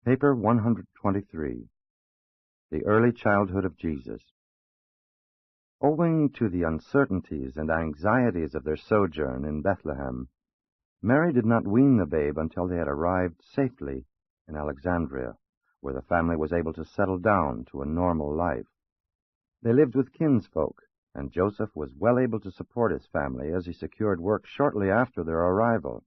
Paper 123. The Early Childhood of Jesus. Owing to the uncertainties and anxieties of their sojourn in Bethlehem, Mary did not wean the babe until they had arrived safely in Alexandria, where the family was able to settle down to a normal life. They lived with kinsfolk, and Joseph was well able to support his family as he secured work shortly after their arrival.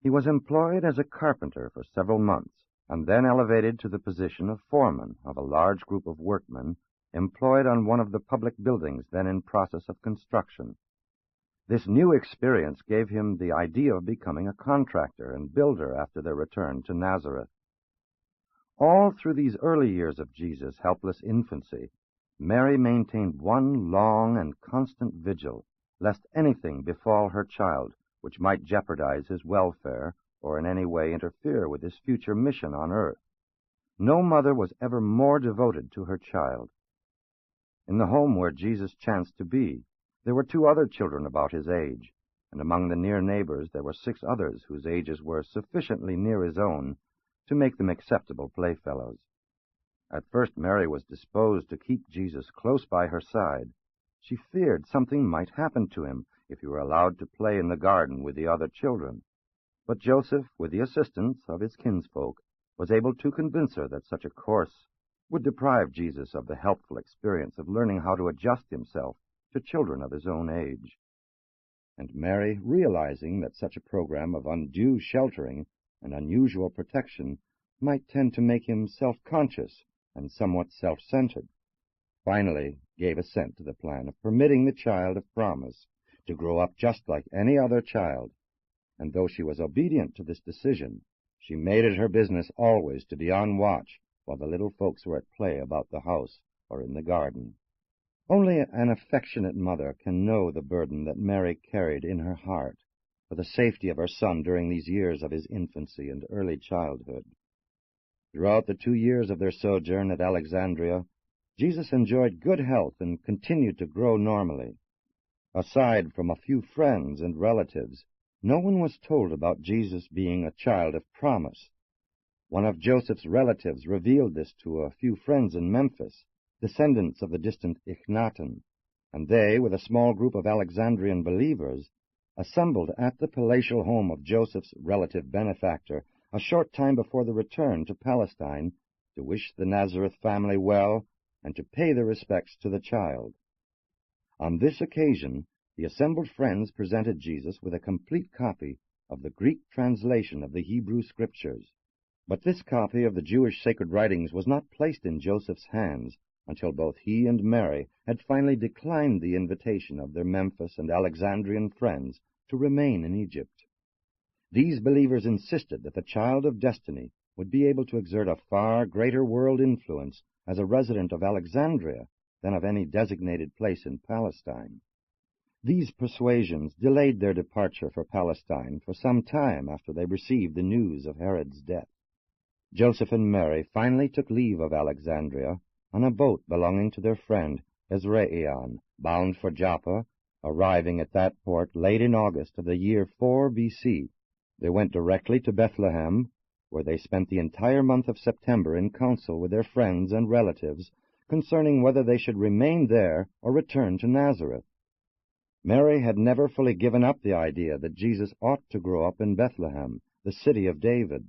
He was employed as a carpenter for several months, and then elevated to the position of foreman of a large group of workmen employed on one of the public buildings then in process of construction. This new experience gave him the idea of becoming a contractor and builder after their return to Nazareth. All through these early years of Jesus' helpless infancy, Mary maintained one long and constant vigil, lest anything befall her child which might jeopardize his welfare or in any way interfere with his future mission on earth. No mother was ever more devoted to her child. In the home where Jesus chanced to be, there were 2 other children about his age, and among the near neighbors there were 6 others whose ages were sufficiently near his own to make them acceptable playfellows. At first Mary was disposed to keep Jesus close by her side. She feared something might happen to him if he were allowed to play in the garden with the other children. But Joseph, with the assistance of his kinsfolk, was able to convince her that such a course would deprive Jesus of the helpful experience of learning how to adjust himself to children of his own age. And Mary, realizing that such a program of undue sheltering and unusual protection might tend to make him self-conscious and somewhat self-centered, finally gave assent to the plan of permitting the child of promise to grow up just like any other child. And though she was obedient to this decision, she made it her business always to be on watch while the little folks were at play about the house or in the garden. Only an affectionate mother can know the burden that Mary carried in her heart for the safety of her son during these years of his infancy and early childhood. Throughout the 2 years of their sojourn at Alexandria, Jesus enjoyed good health and continued to grow normally. Aside from a few friends and relatives, no one was told about Jesus being a child of promise. One of Joseph's relatives revealed this to a few friends in Memphis, descendants of the distant Ichnaton, and they, with a small group of Alexandrian believers, assembled at the palatial home of Joseph's relative benefactor a short time before the return to Palestine to wish the Nazareth family well and to pay their respects to the child. On this occasion, the assembled friends presented Jesus with a complete copy of the Greek translation of the Hebrew Scriptures. But this copy of the Jewish sacred writings was not placed in Joseph's hands until both he and Mary had finally declined the invitation of their Memphis and Alexandrian friends to remain in Egypt. These believers insisted that the child of destiny would be able to exert a far greater world influence as a resident of Alexandria than of any designated place in Palestine. These persuasions delayed their departure for Palestine for some time after they received the news of Herod's death. Joseph and Mary finally took leave of Alexandria on a boat belonging to their friend Ezraion, bound for Joppa, arriving at that port late in August of the year 4 B.C. They went directly to Bethlehem, where they spent the entire month of September in council with their friends and relatives concerning whether they should remain there or return to Nazareth. Mary had never fully given up the idea that Jesus ought to grow up in Bethlehem, the city of David.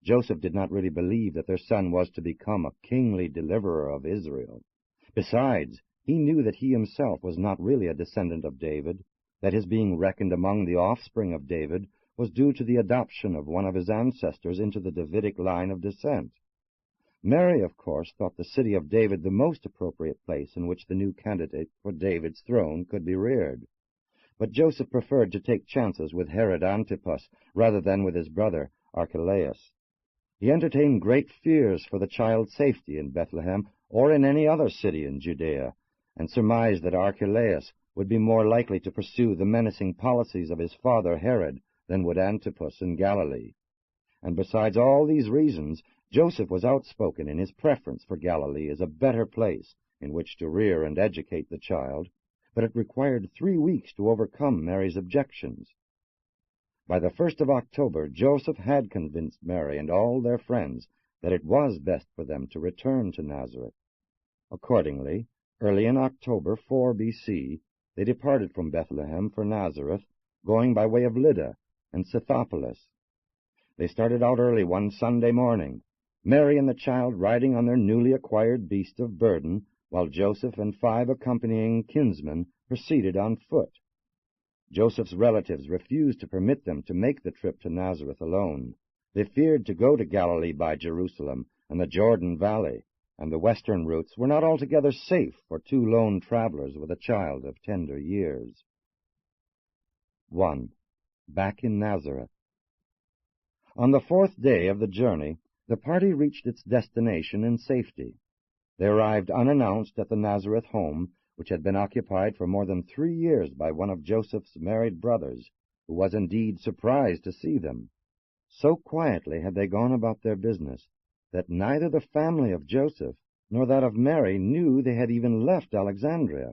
Joseph did not really believe that their son was to become a kingly deliverer of Israel. Besides, he knew that he himself was not really a descendant of David, that his being reckoned among the offspring of David was due to the adoption of one of his ancestors into the Davidic line of descent. Mary, of course, thought the city of David the most appropriate place in which the new candidate for David's throne could be reared. But Joseph preferred to take chances with Herod Antipas rather than with his brother Archelaus. He entertained great fears for the child's safety in Bethlehem or in any other city in Judea, and surmised that Archelaus would be more likely to pursue the menacing policies of his father Herod than would Antipas in Galilee. And besides all these reasons, Joseph was outspoken in his preference for Galilee as a better place in which to rear and educate the child, but it required 3 weeks to overcome Mary's objections. By the 1st of October, Joseph had convinced Mary and all their friends that it was best for them to return to Nazareth. Accordingly, early in October 4 B.C., they departed from Bethlehem for Nazareth, going by way of Lydda and Scythopolis. They started out early one Sunday morning, Mary and the child riding on their newly acquired beast of burden, while Joseph and 5 accompanying kinsmen proceeded on foot. Joseph's relatives refused to permit them to make the trip to Nazareth alone. They feared to go to Galilee by Jerusalem and the Jordan Valley, and the western routes were not altogether safe for 2 lone travelers with a child of tender years. 1. Back in Nazareth. On the 4th day of the journey, the party reached its destination in safety. They arrived unannounced at the Nazareth home, which had been occupied for more than 3 years by one of Joseph's married brothers, who was indeed surprised to see them. So quietly had they gone about their business that neither the family of Joseph nor that of Mary knew they had even left Alexandria.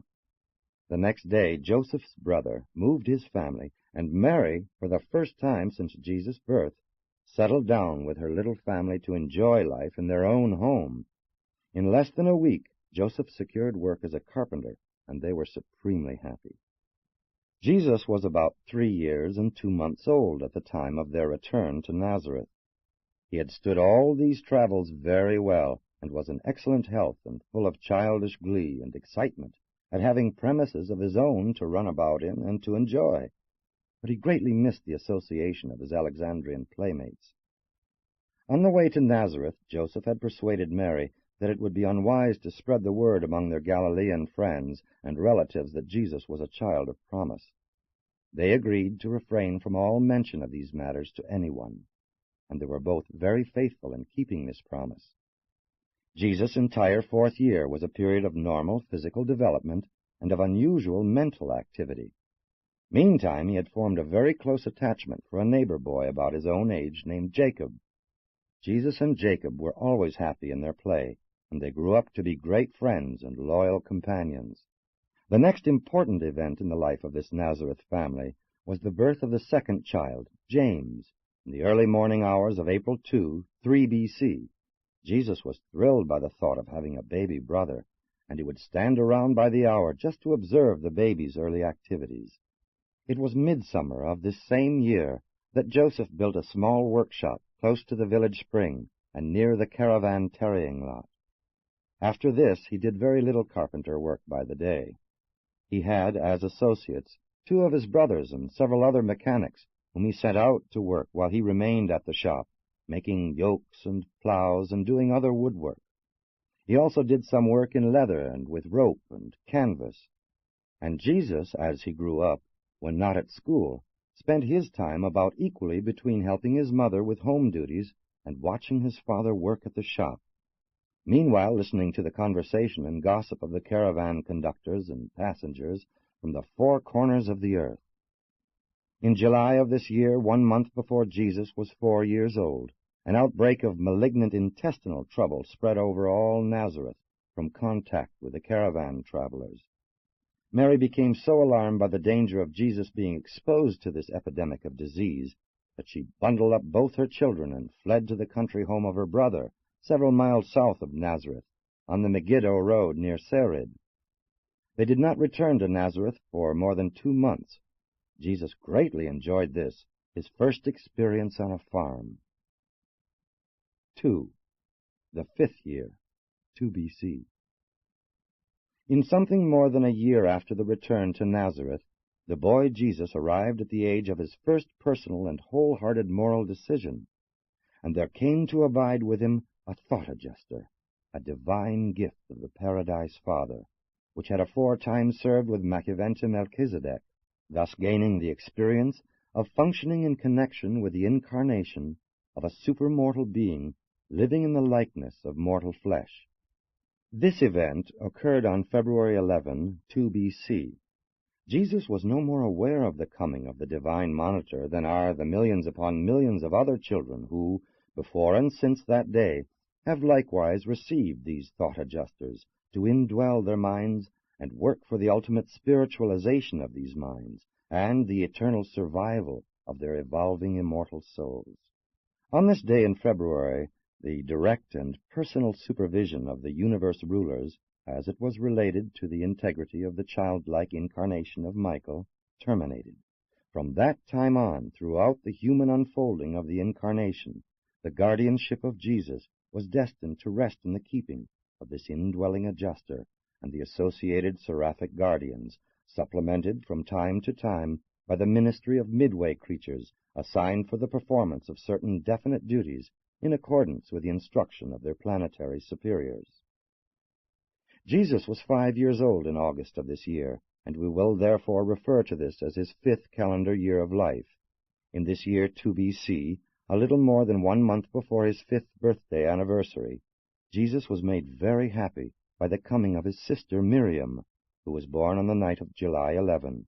The next day Joseph's brother moved his family, and Mary, for the first time since Jesus' birth, settled down with her little family to enjoy life in their own home. In less than a week, Joseph secured work as a carpenter, and they were supremely happy. Jesus was about 3 years and 2 months old at the time of their return to Nazareth. He had stood all these travels very well, and was in excellent health and full of childish glee and excitement at having premises of his own to run about in and to enjoy. But he greatly missed the association of his Alexandrian playmates. On the way to Nazareth, Joseph had persuaded Mary that it would be unwise to spread the word among their Galilean friends and relatives that Jesus was a child of promise. They agreed to refrain from all mention of these matters to anyone, and they were both very faithful in keeping this promise. Jesus' entire 4th year was a period of normal physical development and of unusual mental activity. Meantime, he had formed a very close attachment for a neighbor boy about his own age named Jacob. Jesus and Jacob were always happy in their play, and they grew up to be great friends and loyal companions. The next important event in the life of this Nazareth family was the birth of the second child, James, in the early morning hours of April 2, 3 B.C. Jesus was thrilled by the thought of having a baby brother, and he would stand around by the hour just to observe the baby's early activities. It was midsummer of this same year that Joseph built a small workshop close to the village spring and near the caravan tarrying lot. After this, he did very little carpenter work by the day. He had, as associates, 2 of his brothers and several other mechanics, whom he sent out to work while he remained at the shop, making yokes and plows and doing other woodwork. He also did some work in leather and with rope and canvas. And Jesus, as he grew up, when not at school, spent his time about equally between helping his mother with home duties and watching his father work at the shop, meanwhile listening to the conversation and gossip of the caravan conductors and passengers from the 4 corners of the earth. In July of this year, 1 month before Jesus was 4 years old, an outbreak of malignant intestinal trouble spread over all Nazareth from contact with the caravan travelers. Mary became so alarmed by the danger of Jesus being exposed to this epidemic of disease that she bundled up both her children and fled to the country home of her brother, several miles south of Nazareth, on the Megiddo road near Sarid. They did not return to Nazareth for more than 2 months. Jesus greatly enjoyed this, his first experience on a farm. 2. The 5th year, 2 B.C. In something more than a year after the return to Nazareth, the boy Jesus arrived at the age of his first personal and wholehearted moral decision, and there came to abide with him a thought-adjuster, a divine gift of the Paradise Father, which had aforetime served with Machiventa Melchizedek, thus gaining the experience of functioning in connection with the incarnation of a supermortal being living in the likeness of mortal flesh. This event occurred on February 11, 2 B.C. Jesus was no more aware of the coming of the divine monitor than are the millions upon millions of other children who, before and since that day, have likewise received these thought-adjusters to indwell their minds and work for the ultimate spiritualization of these minds and the eternal survival of their evolving immortal souls. On this day in February, the direct and personal supervision of the universe rulers, as it was related to the integrity of the childlike incarnation of Michael, terminated. From that time on, throughout the human unfolding of the incarnation, the guardianship of Jesus was destined to rest in the keeping of this indwelling adjuster and the associated seraphic guardians, supplemented from time to time by the ministry of midway creatures assigned for the performance of certain definite duties in accordance with the instruction of their planetary superiors. Jesus was 5 years old in August of this year, and we will therefore refer to this as his 5th calendar year of life. In this year 2 B.C., a little more than 1 month before his 5th birthday anniversary, Jesus was made very happy by the coming of his sister Miriam, who was born on the night of July 11.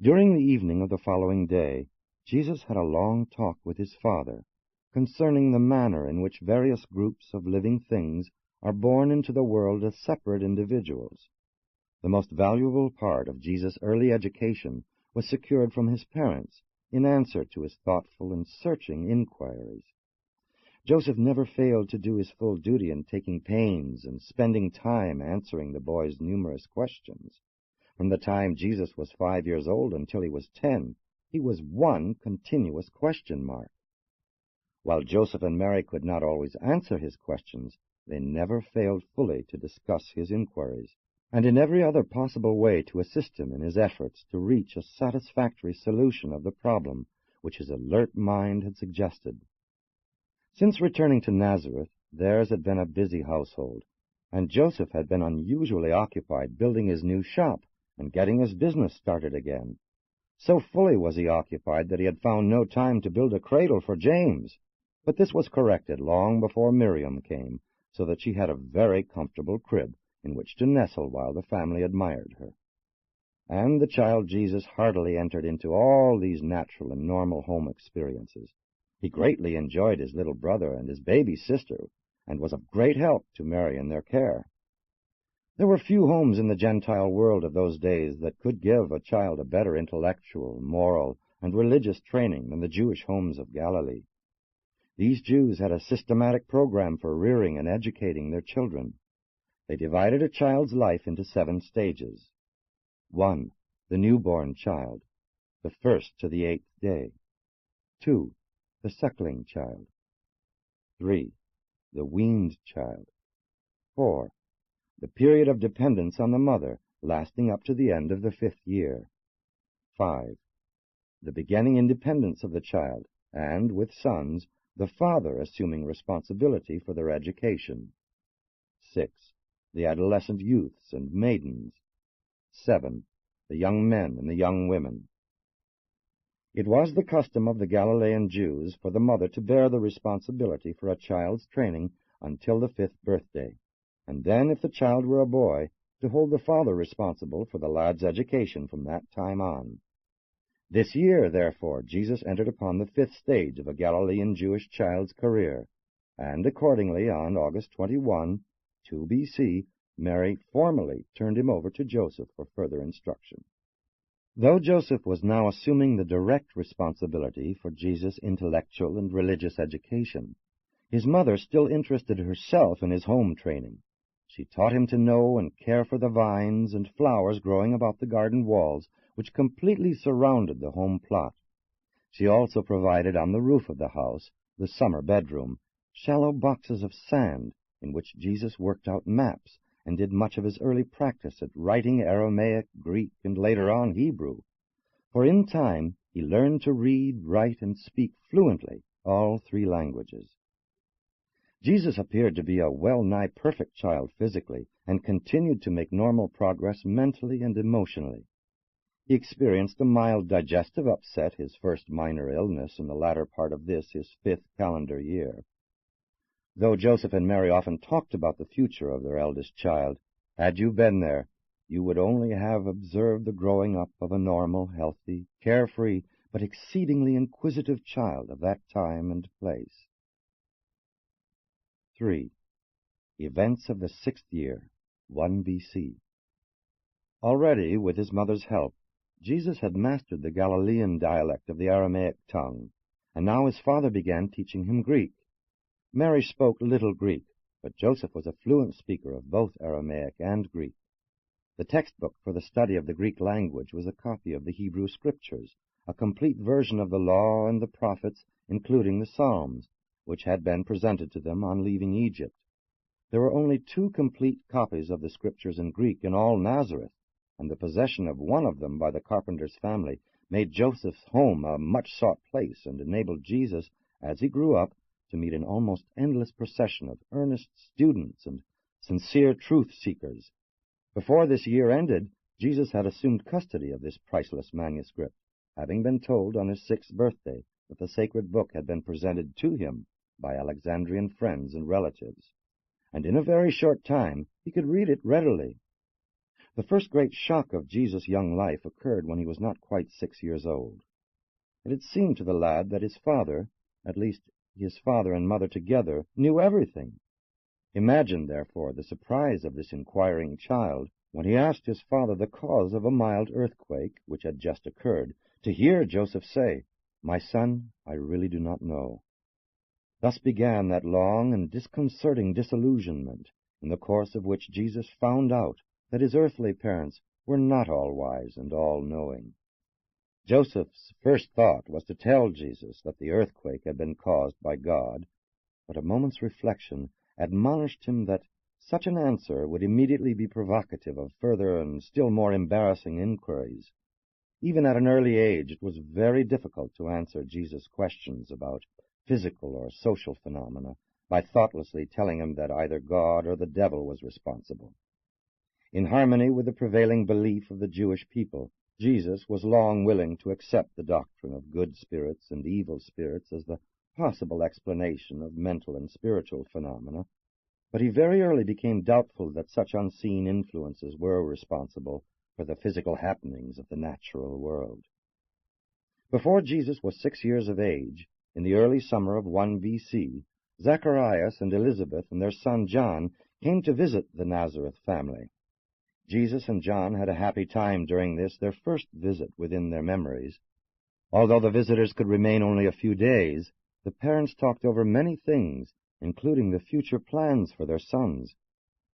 During the evening of the following day, Jesus had a long talk with his Father concerning the manner in which various groups of living things are born into the world as separate individuals. The most valuable part of Jesus' early education was secured from his parents in answer to his thoughtful and searching inquiries. Joseph never failed to do his full duty in taking pains and spending time answering the boy's numerous questions. From the time Jesus was 5 years old until he was 10, he was one continuous question mark. While Joseph and Mary could not always answer his questions, they never failed fully to discuss his inquiries, and in every other possible way to assist him in his efforts to reach a satisfactory solution of the problem which his alert mind had suggested. Since returning to Nazareth, theirs had been a busy household, and Joseph had been unusually occupied building his new shop and getting his business started again. So fully was he occupied that he had found no time to build a cradle for James, but this was corrected long before Miriam came, so that she had a very comfortable crib in which to nestle while the family admired her. And the child Jesus heartily entered into all these natural and normal home experiences. He greatly enjoyed his little brother and his baby sister, and was of great help to Mary in their care. There were few homes in the Gentile world of those days that could give a child a better intellectual, moral, and religious training than the Jewish homes of Galilee. These Jews had a systematic program for rearing and educating their children. They divided a child's life into 7 stages. 1. The newborn child, the 1st to the 8th day. 2. The suckling child. 3. The weaned child. 4. The period of dependence on the mother, lasting up to the end of the 5th year. 5. The beginning independence of the child, and, with sons, the father assuming responsibility for their education. 6. The adolescent youths and maidens. 7. The young men and the young women. It was the custom of the Galilean Jews for the mother to bear the responsibility for a child's training until the 5th birthday, and then, if the child were a boy, to hold the father responsible for the lad's education from that time on. This year, therefore, Jesus entered upon the 5th stage of a Galilean Jewish child's career, and accordingly, on August 21, 2 B.C., Mary formally turned him over to Joseph for further instruction. Though Joseph was now assuming the direct responsibility for Jesus' intellectual and religious education, his mother still interested herself in his home training. She taught him to know and care for the vines and flowers growing about the garden walls, which completely surrounded the home plot. She also provided on the roof of the house, the summer bedroom, shallow boxes of sand in which Jesus worked out maps and did much of his early practice at writing Aramaic, Greek, and later on Hebrew. For in time he learned to read, write, and speak fluently all 3 languages. Jesus appeared to be a well-nigh perfect child physically, and continued to make normal progress mentally and emotionally. He experienced a mild digestive upset, his first minor illness, in the latter part of this, his 5th calendar year. Though Joseph and Mary often talked about the future of their eldest child, had you been there, you would only have observed the growing up of a normal, healthy, carefree, but exceedingly inquisitive child of that time and place. 3. Events of the 6th year, 1 B.C. Already, with his mother's help, Jesus had mastered the Galilean dialect of the Aramaic tongue, and now his father began teaching him Greek. Mary spoke little Greek, but Joseph was a fluent speaker of both Aramaic and Greek. The textbook for the study of the Greek language was a copy of the Hebrew Scriptures, a complete version of the Law and the Prophets, including the Psalms, which had been presented to them on leaving Egypt. There were only 2 complete copies of the Scriptures in Greek in all Nazareth, and the possession of one of them by the carpenter's family made Joseph's home a much-sought place and enabled Jesus, as he grew up, to meet an almost endless procession of earnest students and sincere truth-seekers. Before this year ended, Jesus had assumed custody of this priceless manuscript, having been told on his 6th birthday that the sacred book had been presented to him by Alexandrian friends and relatives, and in a very short time he could read it readily. The first great shock of Jesus' young life occurred when he was not quite 6 years old. It had seemed to the lad that his father, at least his father and mother together, knew everything. Imagine, therefore, the surprise of this inquiring child when he asked his father the cause of a mild earthquake which had just occurred, to hear Joseph say, "My son, I really do not know." Thus began that long and disconcerting disillusionment, in the course of which Jesus found out that his earthly parents were not all wise and all-knowing. Joseph's first thought was to tell Jesus that the earthquake had been caused by God, but a moment's reflection admonished him that such an answer would immediately be provocative of further and still more embarrassing inquiries. Even at an early age, it was very difficult to answer Jesus' questions about physical or social phenomena by thoughtlessly telling him that either God or the devil was responsible. In harmony with the prevailing belief of the Jewish people, Jesus was long willing to accept the doctrine of good spirits and evil spirits as the possible explanation of mental and spiritual phenomena, but he very early became doubtful that such unseen influences were responsible for the physical happenings of the natural world. Before Jesus was 6 years of age, in the early summer of 1 B.C., Zacharias and Elizabeth and their son John came to visit the Nazareth family. Jesus and John had a happy time during this, their first visit within their memories. Although the visitors could remain only a few days, the parents talked over many things, including the future plans for their sons.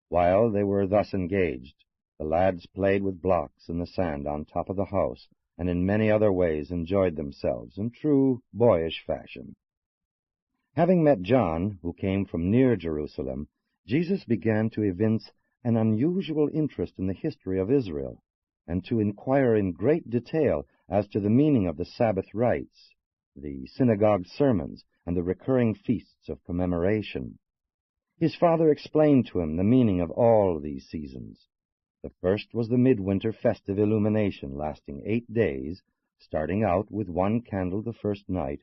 While they were thus engaged, the lads played with blocks in the sand on top of the house, and in many other ways enjoyed themselves in true boyish fashion. Having met John, who came from near Jerusalem, Jesus began to evince an unusual interest in the history of Israel, and to inquire in great detail as to the meaning of the Sabbath rites, the synagogue sermons, and the recurring feasts of commemoration. His father explained to him the meaning of all these seasons. The first was the Midwinter Festival illumination, lasting 8 days, starting out with 1 candle the first night,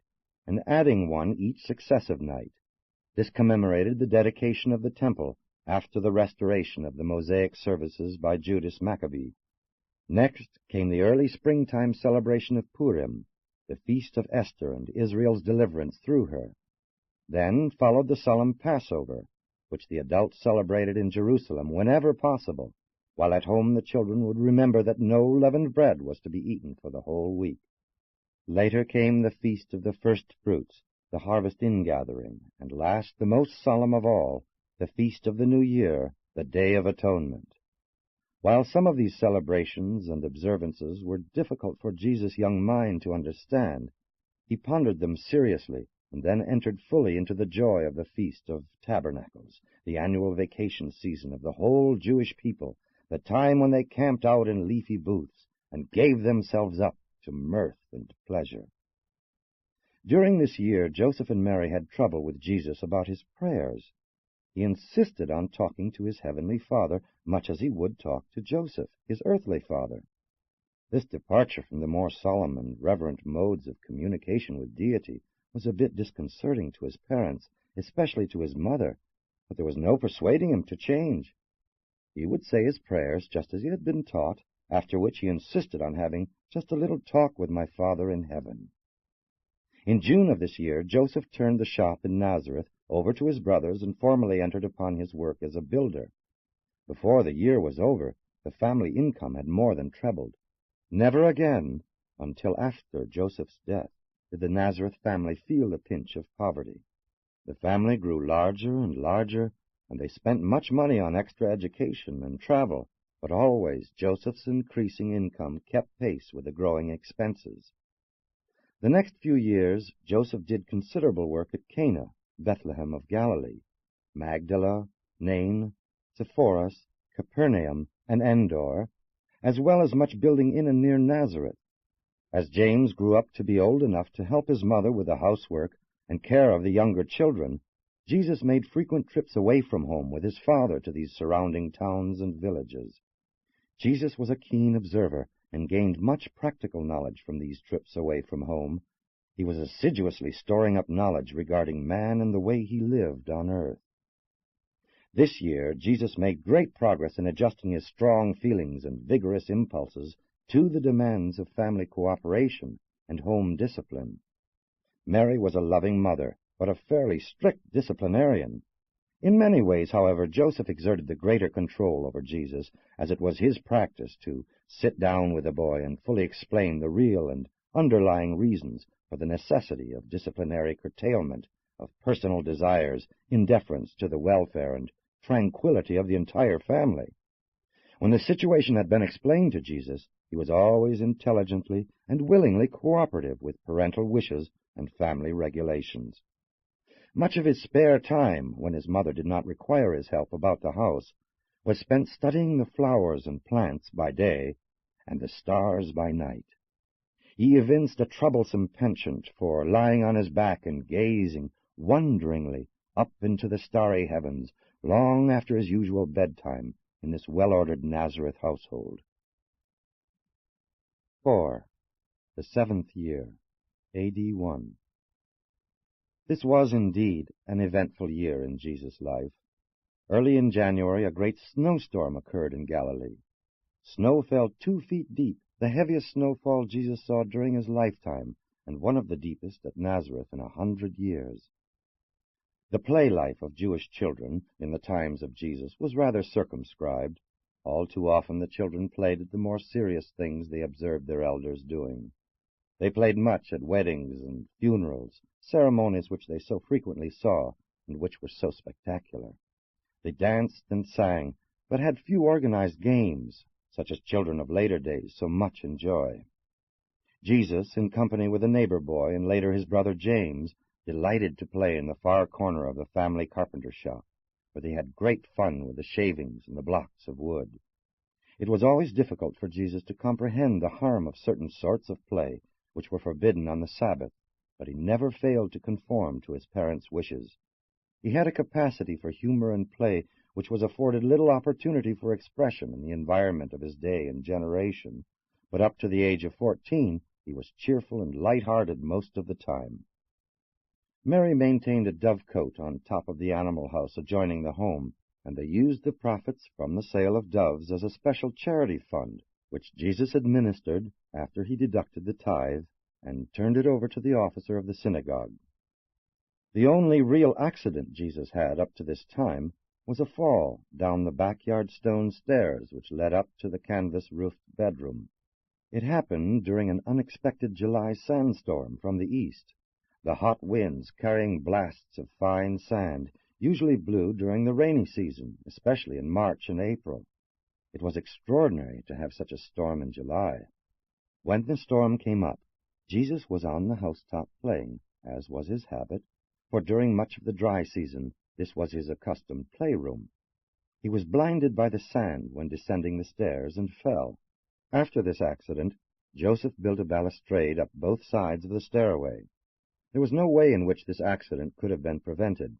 and adding 1 each successive night. This commemorated the dedication of the temple after the restoration of the Mosaic services by Judas Maccabee. Next came the early springtime celebration of Purim, the feast of Esther and Israel's deliverance through her. Then followed the solemn Passover, which the adults celebrated in Jerusalem whenever possible, while at home the children would remember that no leavened bread was to be eaten for the whole week. Later came the feast of the first fruits, the harvest ingathering, and last, the most solemn of all, the feast of the New Year, the Day of Atonement. While some of these celebrations and observances were difficult for Jesus' young mind to understand, he pondered them seriously, and then entered fully into the joy of the Feast of Tabernacles, the annual vacation season of the whole Jewish people, the time when they camped out in leafy booths and gave themselves up to mirth and pleasure. During this year, Joseph and Mary had trouble with Jesus about his prayers. He insisted on talking to his heavenly Father much as he would talk to Joseph, his earthly father. This departure from the more solemn and reverent modes of communication with deity was a bit disconcerting to his parents, especially to his mother, but there was no persuading him to change. He would say his prayers just as he had been taught, after which he insisted on having just a little talk with my Father in heaven. In June of this year, Joseph turned the shop in Nazareth over to his brothers and formally entered upon his work as a builder. Before the year was over, the family income had more than trebled. Never again, until after Joseph's death, did the Nazareth family feel the pinch of poverty. The family grew larger and larger, and they spent much money on extra education and travel, but always Joseph's increasing income kept pace with the growing expenses. The next few years, Joseph did considerable work at Cana, Bethlehem of Galilee, Magdala, Nain, Sepphoris, Capernaum, and Endor, as well as much building in and near Nazareth. As James grew up to be old enough to help his mother with the housework and care of the younger children, Jesus made frequent trips away from home with his father to these surrounding towns and villages. Jesus was a keen observer and gained much practical knowledge from these trips away from home. He was assiduously storing up knowledge regarding man and the way he lived on earth. This year, Jesus made great progress in adjusting his strong feelings and vigorous impulses to the demands of family cooperation and home discipline. Mary was a loving mother, but a fairly strict disciplinarian. In many ways, however, Joseph exerted the greater control over Jesus, as it was his practice to sit down with the boy and fully explain the real and underlying reasons for the necessity of disciplinary curtailment of personal desires in deference to the welfare and tranquility of the entire family. When the situation had been explained to Jesus, he was always intelligently and willingly cooperative with parental wishes and family regulations. Much of his spare time, when his mother did not require his help about the house, was spent studying the flowers and plants by day and the stars by night. He evinced a troublesome penchant for lying on his back and gazing wonderingly up into the starry heavens long after his usual bedtime in this well-ordered Nazareth household. 4. The 7th year, A.D. 1. This was indeed an eventful year in Jesus' life. Early in January, a great snowstorm occurred in Galilee. Snow fell 2 feet deep, the heaviest snowfall Jesus saw during his lifetime, and one of the deepest at Nazareth in 100 years. The play life of Jewish children in the times of Jesus was rather circumscribed. All too often the children played at the more serious things they observed their elders doing. They played much at weddings and funerals, ceremonies which they so frequently saw and which were so spectacular. They danced and sang, but had few organized games, such as children of later days so much enjoy. Jesus, in company with a neighbor boy and later his brother James, delighted to play in the far corner of the family carpenter shop, where they had great fun with the shavings and the blocks of wood. It was always difficult for Jesus to comprehend the harm of certain sorts of play which were forbidden on the Sabbath, but he never failed to conform to his parents' wishes. He had a capacity for humor and play which was afforded little opportunity for expression in the environment of his day and generation, but up to the age of 14 he was cheerful and light-hearted most of the time. Mary maintained a dovecote on top of the animal house adjoining the home, and they used the profits from the sale of doves as a special charity fund, which Jesus administered after he deducted the tithe and turned it over to the officer of the synagogue. The only real accident Jesus had up to this time was a fall down the backyard stone stairs which led up to the canvas-roofed bedroom. It happened during an unexpected July sandstorm from the east. The hot winds, carrying blasts of fine sand, usually blew during the rainy season, especially in March and April. It was extraordinary to have such a storm in July. When the storm came up, Jesus was on the housetop playing, as was his habit, for during much of the dry season this was his accustomed playroom. He was blinded by the sand when descending the stairs and fell. After this accident, Joseph built a balustrade up both sides of the stairway. There was no way in which this accident could have been prevented.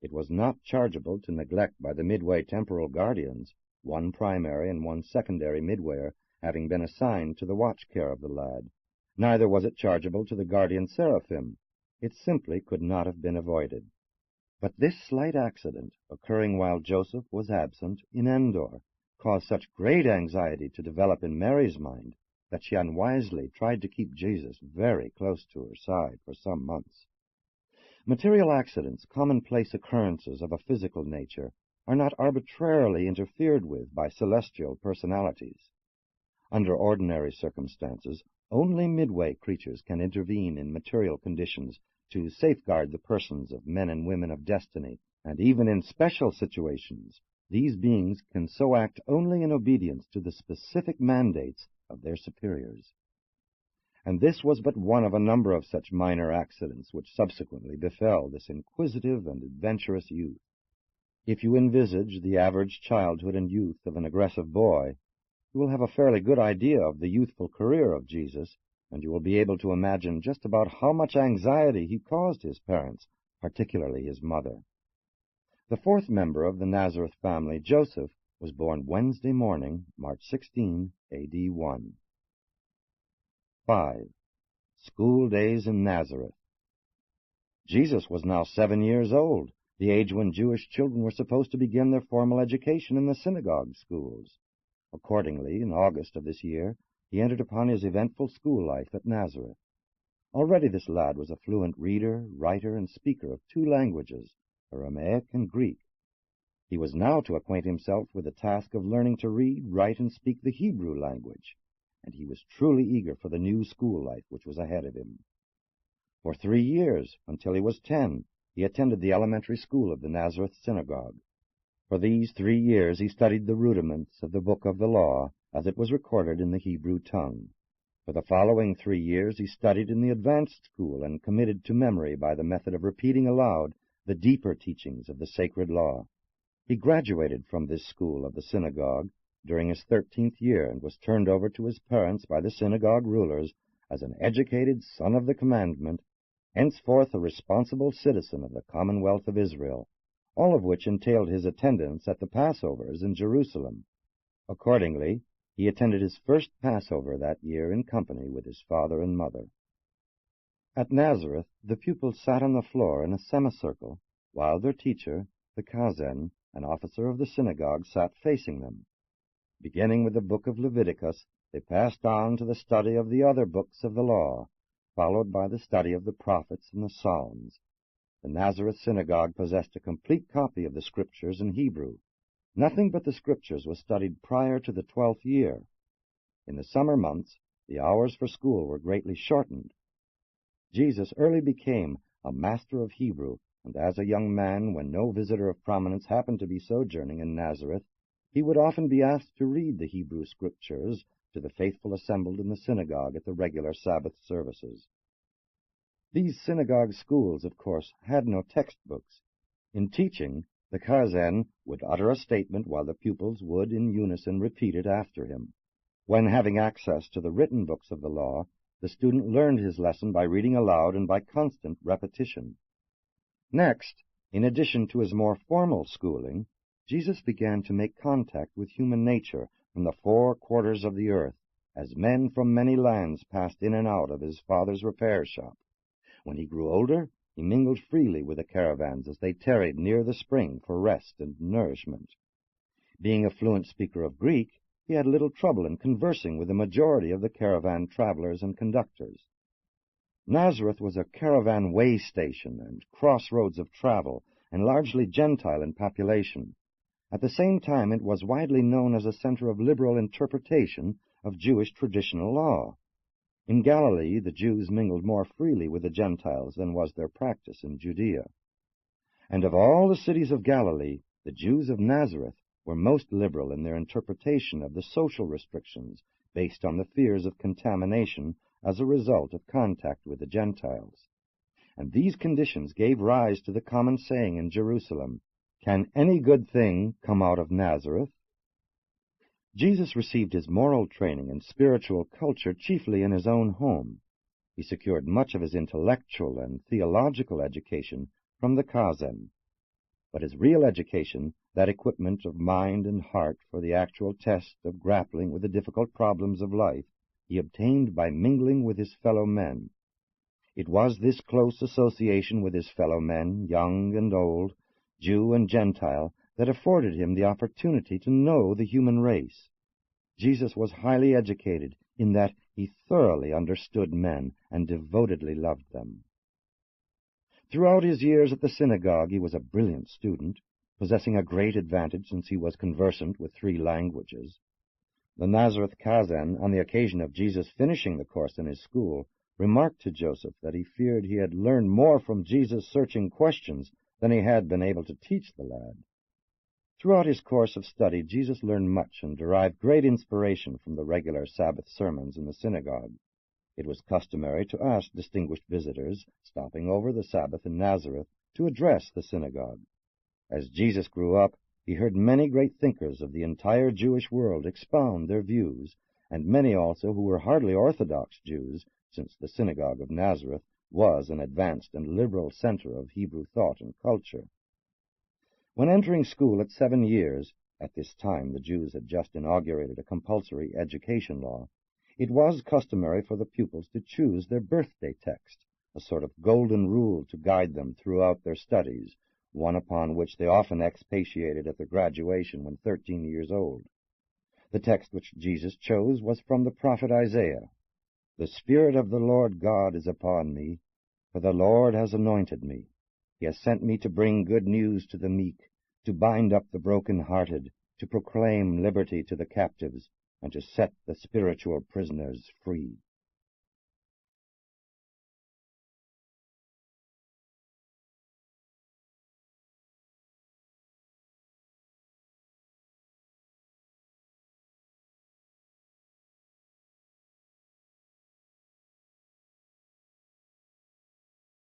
It was not chargeable to neglect by the Midway temporal guardians, one primary and one secondary midwayer having been assigned to the watch care of the lad. Neither was it chargeable to the guardian seraphim. It simply could not have been avoided. But this slight accident, occurring while Joseph was absent in Endor, caused such great anxiety to develop in Mary's mind that she unwisely tried to keep Jesus very close to her side for some months. Material accidents, commonplace occurrences of a physical nature, are not arbitrarily interfered with by celestial personalities. Under ordinary circumstances, only midway creatures can intervene in material conditions to safeguard the persons of men and women of destiny, and even in special situations, these beings can so act only in obedience to the specific mandates of their superiors. And this was but one of a number of such minor accidents which subsequently befell this inquisitive and adventurous youth. If you envisage the average childhood and youth of an aggressive boy, you will have a fairly good idea of the youthful career of Jesus, and you will be able to imagine just about how much anxiety he caused his parents, particularly his mother. The fourth member of the Nazareth family, Joseph, was born Wednesday morning, March 16, A.D. 1. 5. School days in Nazareth. Jesus was now 7 years old, the age when Jewish children were supposed to begin their formal education in the synagogue schools. Accordingly, in August of this year, he entered upon his eventful school life at Nazareth. Already this lad was a fluent reader, writer, and speaker of 2 languages, Aramaic and Greek. He was now to acquaint himself with the task of learning to read, write, and speak the Hebrew language, and he was truly eager for the new school life which was ahead of him. For 3 years, until he was 10, he attended the elementary school of the Nazareth synagogue. For these 3 years he studied the rudiments of the book of the law, as it was recorded in the Hebrew tongue. For the following 3 years he studied in the advanced school and committed to memory by the method of repeating aloud the deeper teachings of the sacred law. He graduated from this school of the synagogue during his 13th year and was turned over to his parents by the synagogue rulers as an educated son of the commandment, henceforth a responsible citizen of the Commonwealth of Israel, all of which entailed his attendance at the Passovers in Jerusalem. Accordingly, he attended his first Passover that year in company with his father and mother. At Nazareth, the pupils sat on the floor in a semicircle, while their teacher, the Kazen, an officer of the synagogue, sat facing them. Beginning with the book of Leviticus, they passed on to the study of the other books of the law, followed by the study of the prophets and the Psalms. The Nazareth synagogue possessed a complete copy of the Scriptures in Hebrew. Nothing but the Scriptures was studied prior to the 12th year. In the summer months, the hours for school were greatly shortened. Jesus early became a master of Hebrew, and as a young man, when no visitor of prominence happened to be sojourning in Nazareth, he would often be asked to read the Hebrew Scriptures to the faithful assembled in the synagogue at the regular Sabbath services. These synagogue schools, of course, had no textbooks. In teaching, the Kazen would utter a statement while the pupils would in unison repeat it after him. When having access to the written books of the law, the student learned his lesson by reading aloud and by constant repetition. Next, in addition to his more formal schooling, Jesus began to make contact with human nature from the 4 quarters of the earth, as men from many lands passed in and out of his father's repair shop. When he grew older, he mingled freely with the caravans as they tarried near the spring for rest and nourishment. Being a fluent speaker of Greek, he had little trouble in conversing with the majority of the caravan travelers and conductors. Nazareth was a caravan way station and crossroads of travel, and largely Gentile in population. At the same time, it was widely known as a center of liberal interpretation of Jewish traditional law. In Galilee, the Jews mingled more freely with the Gentiles than was their practice in Judea. And of all the cities of Galilee, the Jews of Nazareth were most liberal in their interpretation of the social restrictions based on the fears of contamination as a result of contact with the Gentiles. And these conditions gave rise to the common saying in Jerusalem, "Can any good thing come out of Nazareth?" Jesus received his moral training and spiritual culture chiefly in his own home. He secured much of his intellectual and theological education from the Kazen. But his real education, that equipment of mind and heart for the actual test of grappling with the difficult problems of life, he obtained by mingling with his fellow men. It was this close association with his fellow men, young and old, Jew and Gentile, that afforded him the opportunity to know the human race. Jesus was highly educated in that he thoroughly understood men and devotedly loved them. Throughout his years at the synagogue, he was a brilliant student, possessing a great advantage since he was conversant with 3 languages. The Nazareth Kazan, on the occasion of Jesus finishing the course in his school, remarked to Joseph that he feared he had learned more from Jesus' searching questions than he had been able to teach the lad. Throughout his course of study, Jesus learned much and derived great inspiration from the regular Sabbath sermons in the synagogue. It was customary to ask distinguished visitors, stopping over the Sabbath in Nazareth, to address the synagogue. As Jesus grew up, he heard many great thinkers of the entire Jewish world expound their views, and many also who were hardly Orthodox Jews, since the synagogue of Nazareth was an advanced and liberal center of Hebrew thought and culture. When entering school at 7 years, at this time the Jews had just inaugurated a compulsory education law, it was customary for the pupils to choose their birthday text, a sort of golden rule to guide them throughout their studies, one upon which they often expatiated at their graduation when 13 years old. The text which Jesus chose was from the prophet Isaiah. "The Spirit of the Lord God is upon me, for the Lord has anointed me. He has sent me to bring good news to the meek, to bind up the broken-hearted, to proclaim liberty to the captives, and to set the spiritual prisoners free."